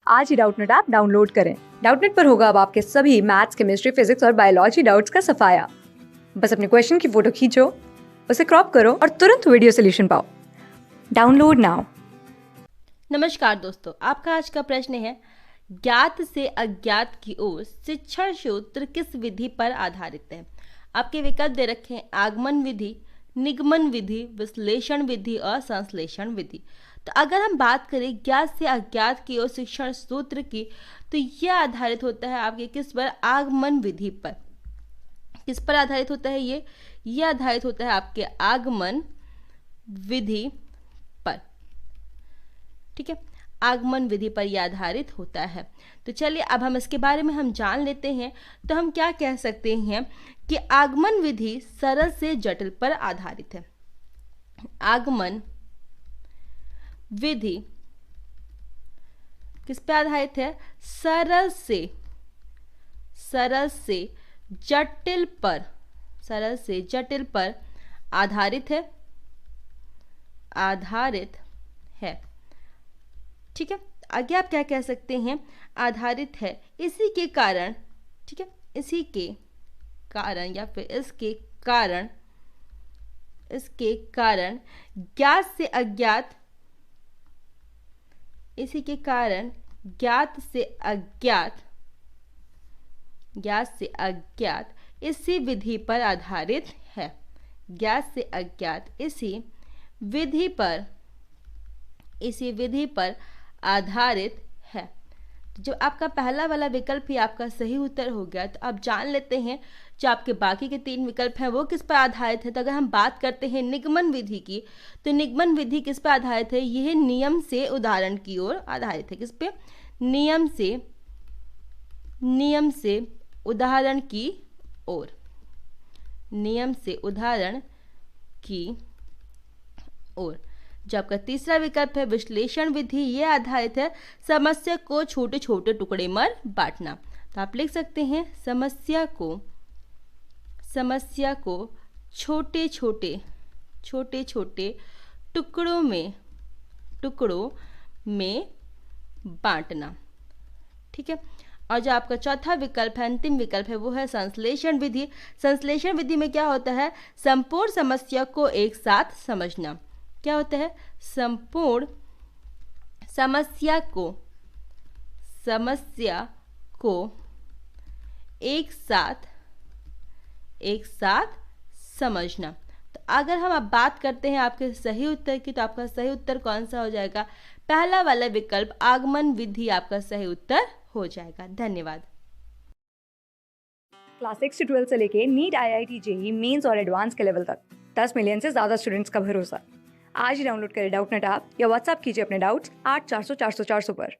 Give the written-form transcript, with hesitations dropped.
आज ही Doubtnut app download करें। Doubtnut पर होगा अब आपके सभी मैथ्स, केमिस्ट्री, फिजिक्स और बायोलॉजी डाउट्स का सफाया। बस अपने क्वेश्चन की फोटो खींचो, उसे क्रॉप करो और तुरंत वीडियो सोल्यूशन पाओ। Download now. नमस्कार दोस्तों, आपका आज का प्रश्न है, ज्ञात से अज्ञात की ओर शिक्षण सूत्र किस विधि पर आधारित है। आपके विकल्प दे रखे हैं आगमन विधि, निगमन विधि, विश्लेषण विधि और संश्लेषण विधि। तो अगर हम बात करें ज्ञात से अज्ञात की ओर शिक्षण सूत्र की, तो यह आधारित होता है आपके किस पर, आगमन विधि पर। किस पर आधारित होता है ये आधारित होता है आपके आगमन विधि पर। ठीक है, आगमन विधि पर यह आधारित होता है। तो चलिए अब हम इसके बारे में हम जान लेते हैं। तो हम क्या कह सकते हैं कि आगमन विधि सरल से जटिल पर आधारित है। आगमन विधि किस पे आधारित है, सरल से जटिल पर आधारित है। ठीक है, आगे आप क्या कह सकते हैं, आधारित है इसी के कारण। ठीक है, इसी के कारण या फिर इसके कारण ज्ञात से अज्ञात, इसी के कारण ज्ञात से अज्ञात इसी विधि पर आधारित है। ज्ञात से अज्ञात इसी विधि पर आधारित है। जो आपका पहला वाला विकल्प ही आपका सही उत्तर हो गया। तो अब जान लेते हैं जो आपके बाकी के 3 विकल्प हैं वो किस पर आधारित है। तो अगर हम बात करते हैं निगमन विधि की, तो निगमन विधि किस पर आधारित है, यह नियम से उदाहरण की ओर आधारित है। किस पे, नियम से उदाहरण की ओर। जो आपका तीसरा विकल्प है विश्लेषण विधि, ये आधारित है समस्या को छोटे छोटे टुकड़े में बांटना। तो आप लिख सकते हैं समस्या को छोटे छोटे टुकड़ों में बांटना। ठीक है, और जो आपका चौथा विकल्प है, अंतिम विकल्प है, वो है संश्लेषण विधि। संश्लेषण विधि में क्या होता है, संपूर्ण समस्या को एक साथ समझना। क्या होता है, संपूर्ण समस्या को एक साथ समझना। तो अगर हम अब बात करते हैं आपके सही उत्तर की, तो आपका सही उत्तर कौन सा हो जाएगा, पहला वाला विकल्प आगमन विधि आपका सही उत्तर हो जाएगा। धन्यवाद। क्लास 6 से 12 से लेके नीट, IIT, JEE मेंस और एडवांस के लेवल तक 10 मिलियन से ज्यादा स्टूडेंट्स का भरोसा। आज ही डाउनलोड करें डाउटनेट ऐप या व्हाट्सएप कीजिए अपने डाउट्स 8400 400 400 पर।